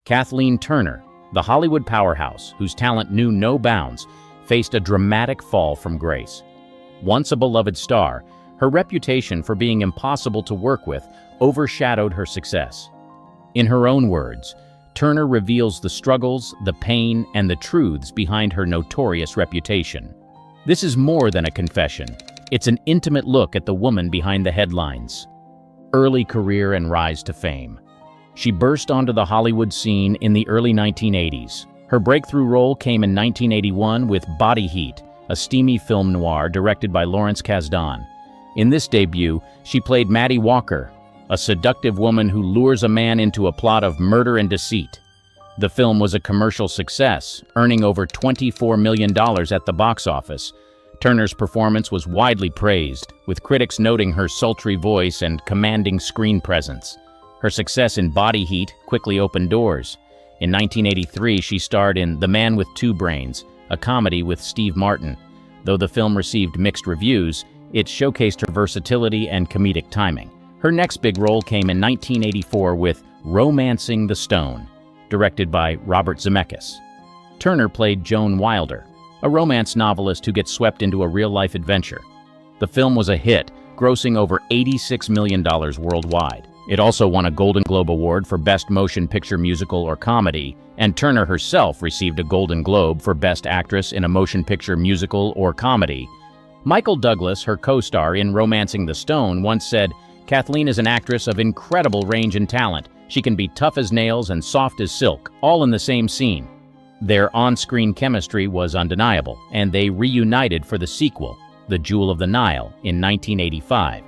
Kathleen Turner, the Hollywood powerhouse whose talent knew no bounds, faced a dramatic fall from grace. Once a beloved star, her reputation for being impossible to work with overshadowed her success. In her own words, Turner reveals the struggles, the pain, and the truths behind her notorious reputation. This is more than a confession. It's an intimate look at the woman behind the headlines. Early career and rise to fame. She burst onto the Hollywood scene in the early 1980s. Her breakthrough role came in 1981 with Body Heat, a steamy film noir directed by Lawrence Kasdan. In this debut, she played Maddie Walker, a seductive woman who lures a man into a plot of murder and deceit. The film was a commercial success, earning over $24 million at the box office. Turner's performance was widely praised, with critics noting her sultry voice and commanding screen presence. Her success in Body Heat quickly opened doors. In 1983, she starred in The Man with Two Brains, a comedy with Steve Martin. Though the film received mixed reviews, it showcased her versatility and comedic timing. Her next big role came in 1984 with Romancing the Stone, directed by Robert Zemeckis. Turner played Joan Wilder, a romance novelist who gets swept into a real-life adventure. The film was a hit, grossing over $86 million worldwide. It also won a Golden Globe Award for Best Motion Picture Musical or Comedy, and Turner herself received a Golden Globe for Best Actress in a Motion Picture Musical or Comedy. Michael Douglas, her co-star in Romancing the Stone, once said, "Kathleen is an actress of incredible range and talent. She can be tough as nails and soft as silk, all in the same scene." Their on-screen chemistry was undeniable, and they reunited for the sequel, The Jewel of the Nile, in 1985.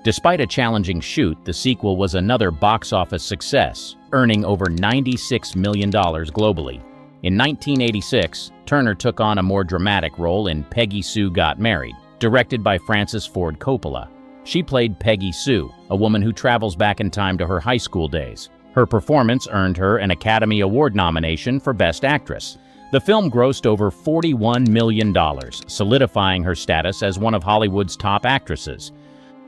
Despite a challenging shoot, the sequel was another box office success, earning over $96 million globally. In 1986, Turner took on a more dramatic role in Peggy Sue Got Married, directed by Francis Ford Coppola. She played Peggy Sue, a woman who travels back in time to her high school days. Her performance earned her an Academy Award nomination for Best Actress. The film grossed over $41 million, solidifying her status as one of Hollywood's top actresses.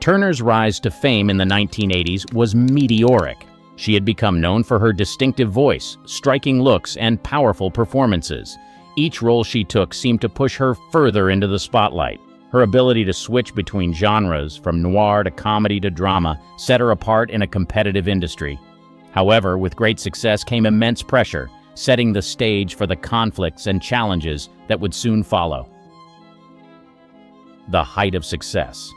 Turner's rise to fame in the 1980s was meteoric. She had become known for her distinctive voice, striking looks, and powerful performances. Each role she took seemed to push her further into the spotlight. Her ability to switch between genres, from noir to comedy to drama, set her apart in a competitive industry. However, with great success came immense pressure, setting the stage for the conflicts and challenges that would soon follow. The height of success.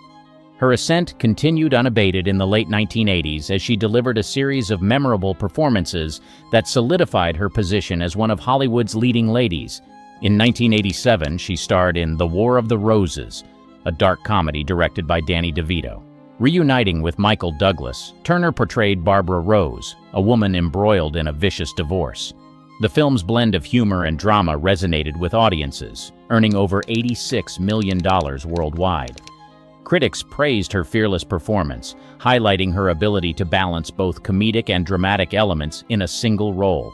Her ascent continued unabated in the late 1980s as she delivered a series of memorable performances that solidified her position as one of Hollywood's leading ladies. In 1987, she starred in The War of the Roses, a dark comedy directed by Danny DeVito. Reuniting with Michael Douglas, Turner portrayed Barbara Rose, a woman embroiled in a vicious divorce. The film's blend of humor and drama resonated with audiences, earning over $86 million worldwide. Critics praised her fearless performance, highlighting her ability to balance both comedic and dramatic elements in a single role.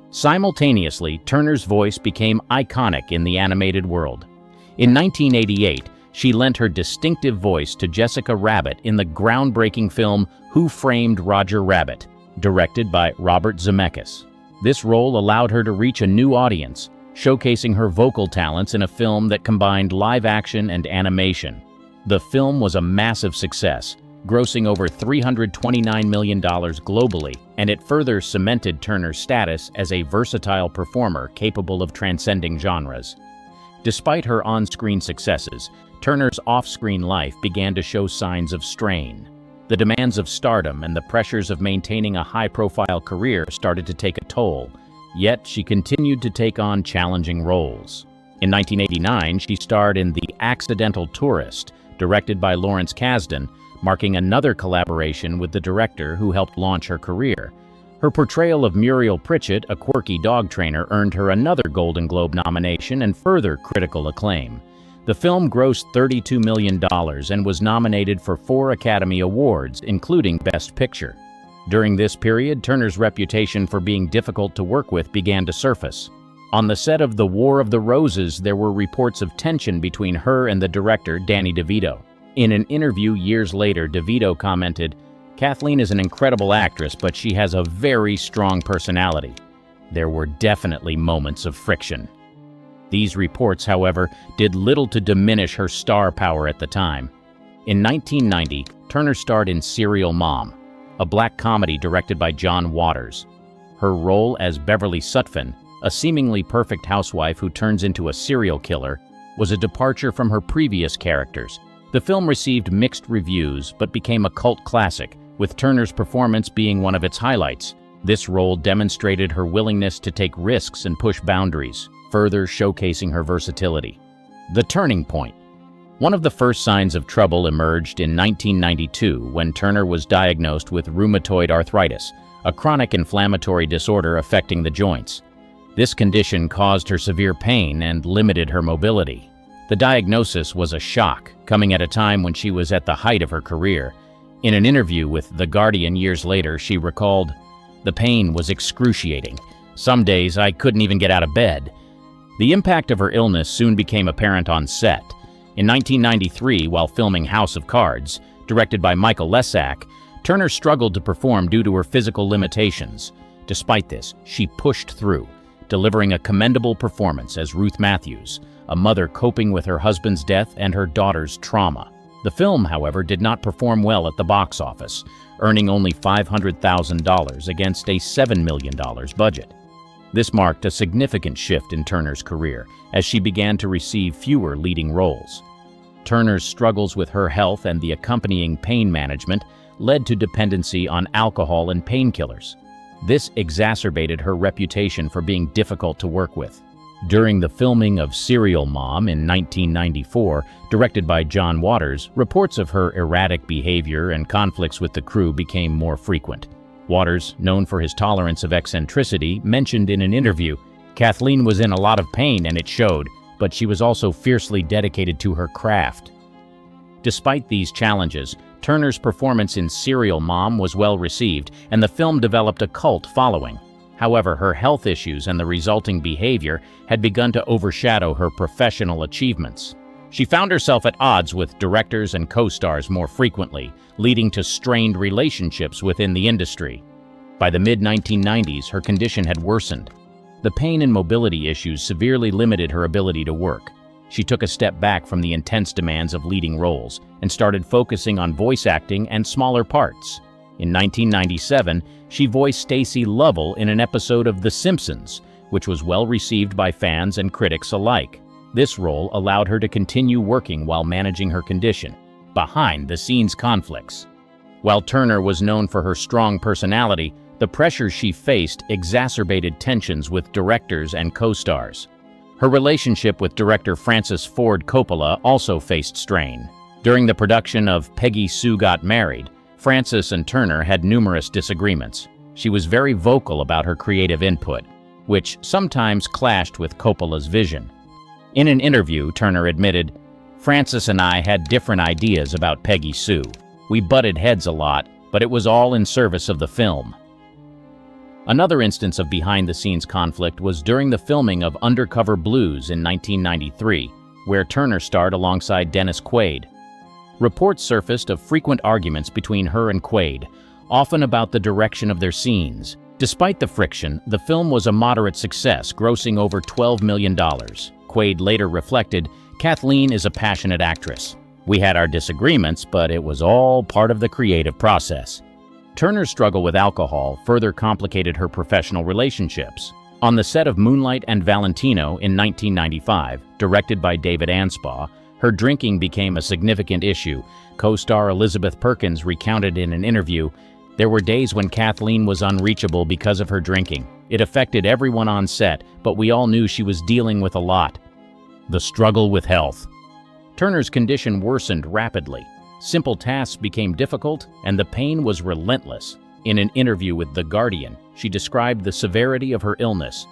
Simultaneously, Turner's voice became iconic in the animated world. In 1988, she lent her distinctive voice to Jessica Rabbit in the groundbreaking film Who Framed Roger Rabbit, directed by Robert Zemeckis. This role allowed her to reach a new audience, showcasing her vocal talents in a film that combined live action and animation. The film was a massive success, grossing over $329 million globally, and it further cemented Turner's status as a versatile performer capable of transcending genres. Despite her on-screen successes, Turner's off-screen life began to show signs of strain. The demands of stardom and the pressures of maintaining a high-profile career started to take a toll, yet she continued to take on challenging roles. In 1989, she starred in The Accidental Tourist, directed by Lawrence Kasdan, marking another collaboration with the director who helped launch her career. Her portrayal of Muriel Pritchett, a quirky dog trainer, earned her another Golden Globe nomination and further critical acclaim. The film grossed $32 million and was nominated for 4 Academy Awards, including Best Picture. During this period, Turner's reputation for being difficult to work with began to surface. On the set of The War of the Roses, there were reports of tension between her and the director, Danny DeVito. In an interview years later, DeVito commented, Kathleen is an incredible actress, but she has a very strong personality. There were definitely moments of friction. These reports, however, did little to diminish her star power at the time. In 1990, Turner starred in Serial Mom, a black comedy directed by John Waters. Her role as Beverly Sutphin, a seemingly perfect housewife who turns into a serial killer, was a departure from her previous characters. The film received mixed reviews but became a cult classic, with Turner's performance being one of its highlights. This role demonstrated her willingness to take risks and push boundaries, further showcasing her versatility. The turning point. One of the first signs of trouble emerged in 1992 when Turner was diagnosed with rheumatoid arthritis, a chronic inflammatory disorder affecting the joints. This condition caused her severe pain and limited her mobility. The diagnosis was a shock, coming at a time when she was at the height of her career. In an interview with The Guardian years later, she recalled, "The pain was excruciating. Some days I couldn't even get out of bed." The impact of her illness soon became apparent on set. In 1993, while filming House of Cards, directed by Michael Lesack, Turner struggled to perform due to her physical limitations. Despite this, she pushed through, delivering a commendable performance as Ruth Matthews, a mother coping with her husband's death and her daughter's trauma. The film, however, did not perform well at the box office, earning only $500,000 against a $7 million budget. This marked a significant shift in Turner's career, as she began to receive fewer leading roles. Turner's struggles with her health and the accompanying pain management led to dependency on alcohol and painkillers. This exacerbated her reputation for being difficult to work with. During the filming of Serial Mom in 1994, directed by John Waters, reports of her erratic behavior and conflicts with the crew became more frequent. Waters, known for his tolerance of eccentricity, mentioned in an interview, "Kathleen was in a lot of pain and it showed, but she was also fiercely dedicated to her craft." Despite these challenges, Turner's performance in Serial Mom was well received, and the film developed a cult following. However, her health issues and the resulting behavior had begun to overshadow her professional achievements. She found herself at odds with directors and co-stars more frequently, leading to strained relationships within the industry. By the mid-1990s, her condition had worsened. The pain and mobility issues severely limited her ability to work. She took a step back from the intense demands of leading roles and started focusing on voice acting and smaller parts. In 1997, she voiced Stacy Lovell in an episode of The Simpsons, which was well received by fans and critics alike. This role allowed her to continue working while managing her condition, behind-the-scenes conflicts. While Turner was known for her strong personality, the pressures she faced exacerbated tensions with directors and co-stars. Her relationship with director Francis Ford Coppola also faced strain. During the production of Peggy Sue Got Married, Francis and Turner had numerous disagreements. She was very vocal about her creative input, which sometimes clashed with Coppola's vision. In an interview, Turner admitted, "Francis and I had different ideas about Peggy Sue. We butted heads a lot, but it was all in service of the film." Another instance of behind-the-scenes conflict was during the filming of Undercover Blues in 1993, where Turner starred alongside Dennis Quaid. Reports surfaced of frequent arguments between her and Quaid, often about the direction of their scenes. Despite the friction, the film was a moderate success, grossing over $12 million. Quaid later reflected, "Kathleen is a passionate actress. We had our disagreements, but it was all part of the creative process." Turner's struggle with alcohol further complicated her professional relationships. On the set of Moonlight and Valentino in 1995, directed by David Anspaugh, her drinking became a significant issue. Co-star Elizabeth Perkins recounted in an interview, "There were days when Kathleen was unreachable because of her drinking. It affected everyone on set, but we all knew she was dealing with a lot." The struggle with health. Turner's condition worsened rapidly. Simple tasks became difficult, and the pain was relentless. In an interview with The Guardian, she described the severity of her illness.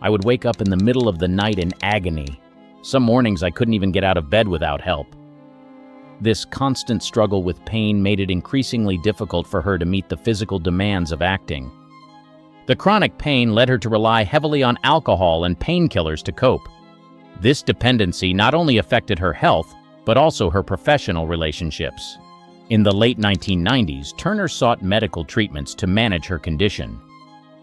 "I would wake up in the middle of the night in agony. Some mornings I couldn't even get out of bed without help." This constant struggle with pain made it increasingly difficult for her to meet the physical demands of acting. The chronic pain led her to rely heavily on alcohol and painkillers to cope. This dependency not only affected her health, but also her professional relationships. In the late 1990s, Turner sought medical treatments to manage her condition.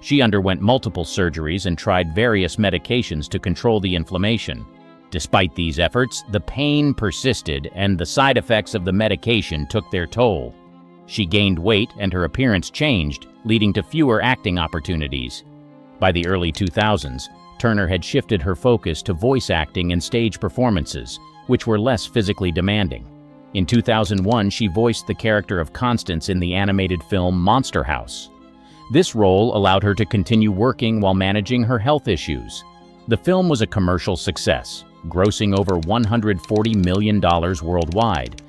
She underwent multiple surgeries and tried various medications to control the inflammation. Despite these efforts, the pain persisted and the side effects of the medication took their toll. She gained weight and her appearance changed, leading to fewer acting opportunities. By the early 2000s, Turner had shifted her focus to voice acting and stage performances, which were less physically demanding. In 2001, she voiced the character of Constance in the animated film Monster House. This role allowed her to continue working while managing her health issues. The film was a commercial success, grossing over $140 million worldwide.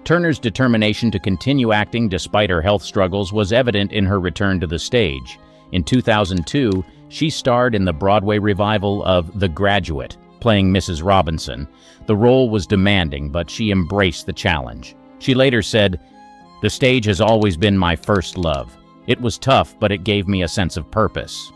Turner's determination to continue acting despite her health struggles was evident in her return to the stage. In 2002, she starred in the Broadway revival of The Graduate, playing Mrs. Robinson. The role was demanding, but she embraced the challenge. She later said, "The stage has always been my first love. It was tough, but it gave me a sense of purpose."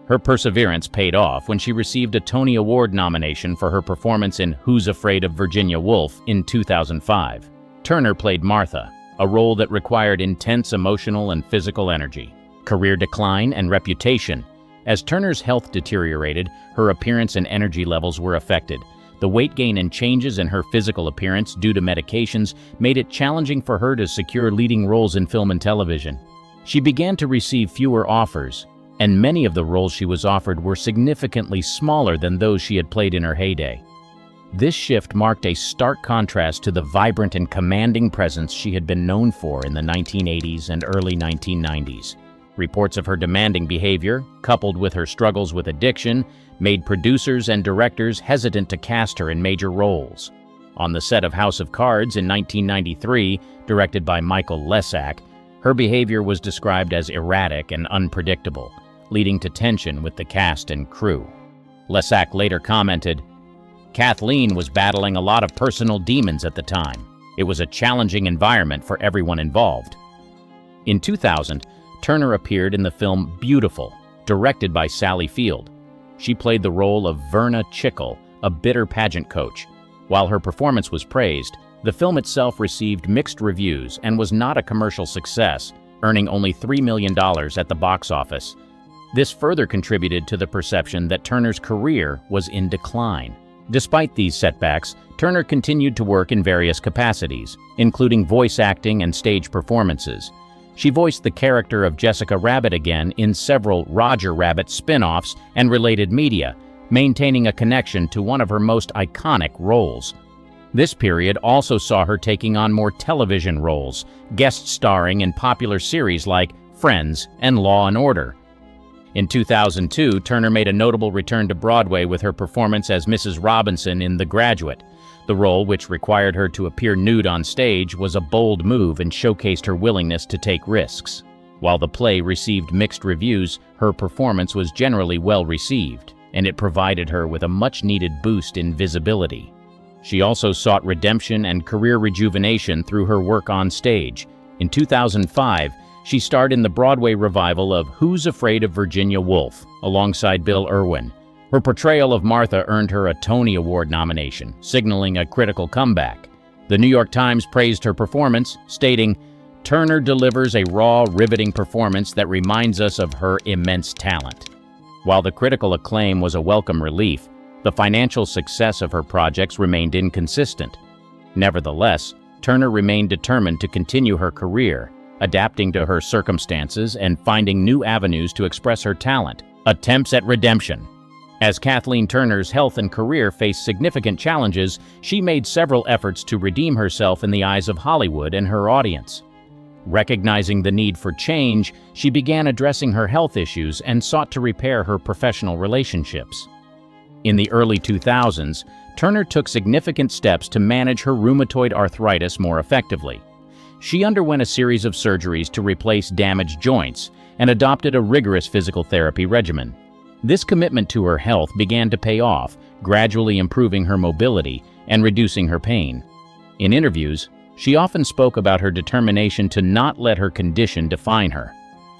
Her perseverance paid off when she received a Tony Award nomination for her performance in Who's Afraid of Virginia Woolf in 2005. Turner played Martha, a role that required intense emotional and physical energy. Career decline and reputation. As Turner's health deteriorated, her appearance and energy levels were affected. The weight gain and changes in her physical appearance due to medications made it challenging for her to secure leading roles in film and television. She began to receive fewer offers, and many of the roles she was offered were significantly smaller than those she had played in her heyday. This shift marked a stark contrast to the vibrant and commanding presence she had been known for in the 1980s and early 1990s. Reports of her demanding behavior, coupled with her struggles with addiction, made producers and directors hesitant to cast her in major roles. On the set of House of Cards in 1993, directed by Michael Lesack, her behavior was described as erratic and unpredictable, leading to tension with the cast and crew. Lesack later commented, "Kathleen was battling a lot of personal demons at the time. It was a challenging environment for everyone involved." In 2000, Turner appeared in the film Beautiful, directed by Sally Field. She played the role of Verna Chickle, a bitter pageant coach. While her performance was praised, the film itself received mixed reviews and was not a commercial success, earning only $3 million at the box office. This further contributed to the perception that Turner's career was in decline. Despite these setbacks, Turner continued to work in various capacities, including voice acting and stage performances. She voiced the character of Jessica Rabbit again in several Roger Rabbit spin-offs and related media, maintaining a connection to one of her most iconic roles. This period also saw her taking on more television roles, guest starring in popular series like Friends and Law & Order. In 2002, Turner made a notable return to Broadway with her performance as Mrs. Robinson in The Graduate. The role, which required her to appear nude on stage, was a bold move and showcased her willingness to take risks. While the play received mixed reviews, her performance was generally well received, and it provided her with a much-needed boost in visibility. She also sought redemption and career rejuvenation through her work on stage. In 2005, she starred in the Broadway revival of Who's Afraid of Virginia Woolf, alongside Bill Irwin. Her portrayal of Martha earned her a Tony Award nomination, signaling a critical comeback. The New York Times praised her performance, stating, "Turner delivers a raw, riveting performance that reminds us of her immense talent." While the critical acclaim was a welcome relief, the financial success of her projects remained inconsistent. Nevertheless, Turner remained determined to continue her career, adapting to her circumstances and finding new avenues to express her talent. Attempts at redemption. As Kathleen Turner's health and career faced significant challenges, she made several efforts to redeem herself in the eyes of Hollywood and her audience. Recognizing the need for change, she began addressing her health issues and sought to repair her professional relationships. In the early 2000s, Turner took significant steps to manage her rheumatoid arthritis more effectively. She underwent a series of surgeries to replace damaged joints and adopted a rigorous physical therapy regimen. This commitment to her health began to pay off, gradually improving her mobility and reducing her pain. In interviews, she often spoke about her determination to not let her condition define her.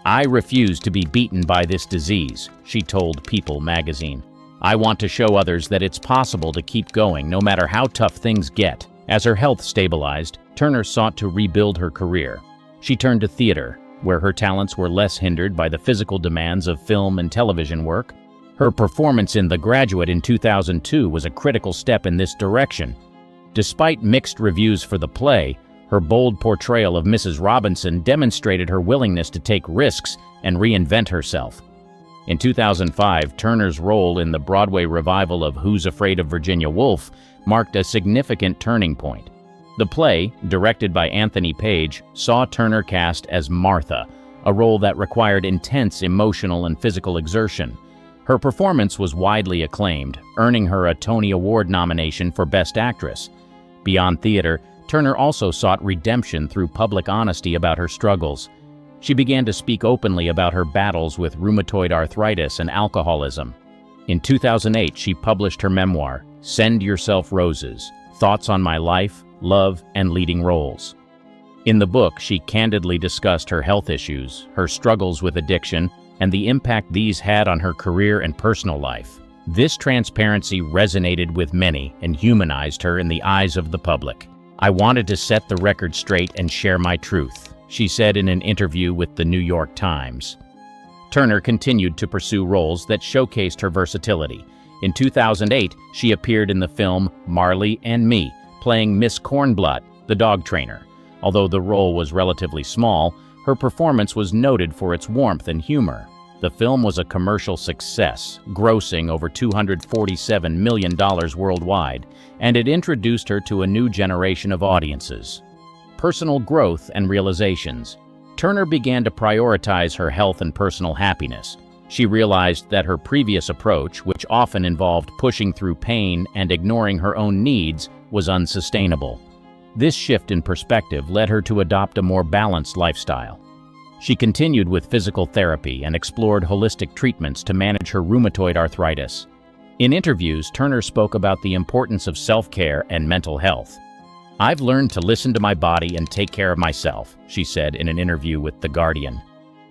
"I refuse to be beaten by this disease," she told People magazine. "I want to show others that it's possible to keep going no matter how tough things get." As her health stabilized, Turner sought to rebuild her career. She turned to theater, where her talents were less hindered by the physical demands of film and television work. Her performance in The Graduate in 2002 was a critical step in this direction. Despite mixed reviews for the play, her bold portrayal of Mrs. Robinson demonstrated her willingness to take risks and reinvent herself. In 2005, Turner's role in the Broadway revival of Who's Afraid of Virginia Woolf marked a significant turning point. The play, directed by Anthony Page, saw Turner cast as Martha, a role that required intense emotional and physical exertion. Her performance was widely acclaimed, earning her a Tony Award nomination for Best Actress. Beyond theater, Turner also sought redemption through public honesty about her struggles. She began to speak openly about her battles with rheumatoid arthritis and alcoholism. In 2008, she published her memoir, Send Yourself Roses: Thoughts on My Life, Love, and Leading Roles. In the book, she candidly discussed her health issues, her struggles with addiction, and the impact these had on her career and personal life. This transparency resonated with many and humanized her in the eyes of the public. "I wanted to set the record straight and share my truth," she said in an interview with the New York Times. Turner continued to pursue roles that showcased her versatility. In 2008, she appeared in the film Marley and Me, playing Miss Cornblood, the dog trainer. Although the role was relatively small, her performance was noted for its warmth and humor. The film was a commercial success, grossing over $247 million worldwide, and it introduced her to a new generation of audiences. Personal growth and realizations. Turner began to prioritize her health and personal happiness. She realized that her previous approach, which often involved pushing through pain and ignoring her own needs, was unsustainable. This shift in perspective led her to adopt a more balanced lifestyle. She continued with physical therapy and explored holistic treatments to manage her rheumatoid arthritis. In interviews, Turner spoke about the importance of self-care and mental health. "I've learned to listen to my body and take care of myself," she said in an interview with The Guardian.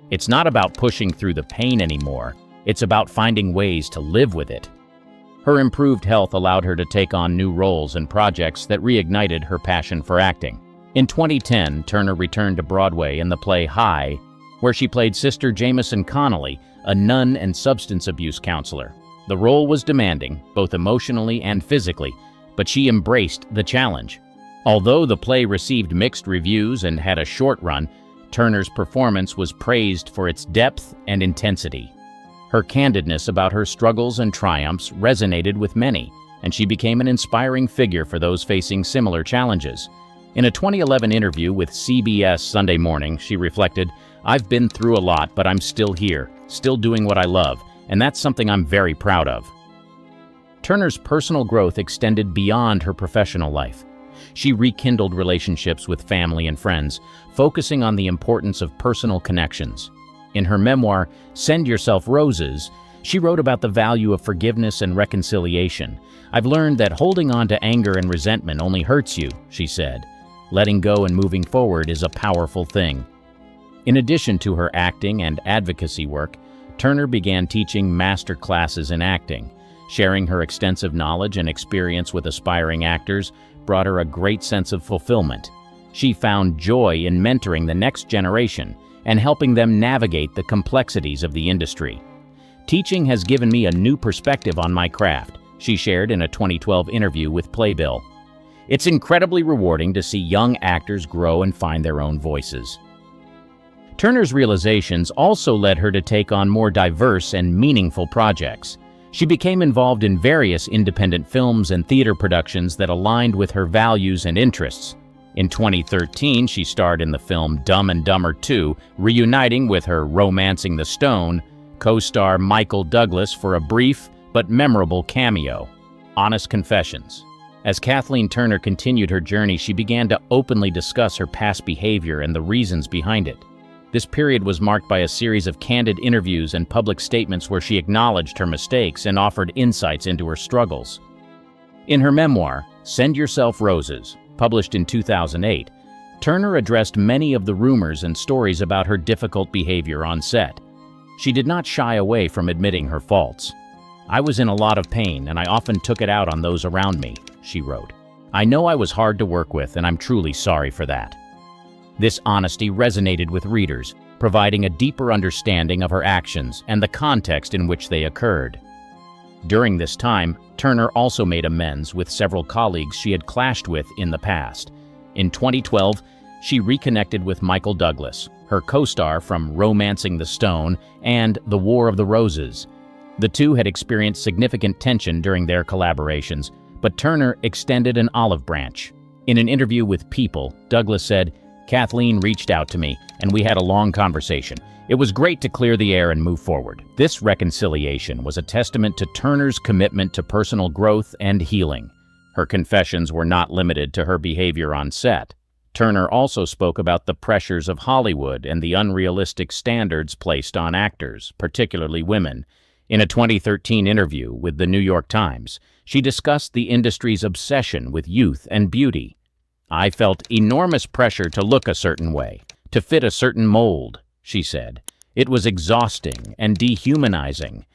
"It's not about pushing through the pain anymore. It's about finding ways to live with it." Her improved health allowed her to take on new roles and projects that reignited her passion for acting. In 2010, Turner returned to Broadway in the play High, where she played Sister Jameson Connolly, a nun and substance abuse counselor. The role was demanding, both emotionally and physically, but she embraced the challenge. Although the play received mixed reviews and had a short run, Turner's performance was praised for its depth and intensity. Her candidness about her struggles and triumphs resonated with many, and she became an inspiring figure for those facing similar challenges. In a 2011 interview with CBS Sunday Morning, she reflected, "I've been through a lot, but I'm still here, still doing what I love, and that's something I'm very proud of." Turner's personal growth extended beyond her professional life. She rekindled relationships with family and friends, focusing on the importance of personal connections. In her memoir, Send Yourself Roses, she wrote about the value of forgiveness and reconciliation. "I've learned that holding on to anger and resentment only hurts you," she said. "Letting go and moving forward is a powerful thing." In addition to her acting and advocacy work, Turner began teaching master classes in acting. Sharing her extensive knowledge and experience with aspiring actors brought her a great sense of fulfillment. She found joy in mentoring the next generation and helping them navigate the complexities of the industry. "Teaching has given me a new perspective on my craft," she shared in a 2012 interview with Playbill. "It's incredibly rewarding to see young actors grow and find their own voices." Turner's realizations also led her to take on more diverse and meaningful projects. She became involved in various independent films and theater productions that aligned with her values and interests. In 2013, she starred in the film Dumb and Dumber 2, reuniting with her Romancing the Stone co-star Michael Douglas for a brief but memorable cameo. Honest Confessions. As Kathleen Turner continued her journey, she began to openly discuss her past behavior and the reasons behind it. This period was marked by a series of candid interviews and public statements where she acknowledged her mistakes and offered insights into her struggles. In her memoir, Send Yourself Roses, published in 2008, Turner addressed many of the rumors and stories about her difficult behavior on set. She did not shy away from admitting her faults. "I was in a lot of pain, and I often took it out on those around me," she wrote. "I know I was hard to work with, and I'm truly sorry for that." This honesty resonated with readers, providing a deeper understanding of her actions and the context in which they occurred. During this time, Turner also made amends with several colleagues she had clashed with in the past. In 2012, she reconnected with Michael Douglas, her co-star from Romancing the Stone and The War of the Roses. The two had experienced significant tension during their collaborations, but Turner extended an olive branch. In an interview with People, Douglas said, "Kathleen reached out to me, and we had a long conversation. It was great to clear the air and move forward." This reconciliation was a testament to Turner's commitment to personal growth and healing. Her confessions were not limited to her behavior on set. Turner also spoke about the pressures of Hollywood and the unrealistic standards placed on actors, particularly women. In a 2013 interview with the New York Times, she discussed the industry's obsession with youth and beauty. "I felt enormous pressure to look a certain way, to fit a certain mold," she said. "It was exhausting and dehumanizing.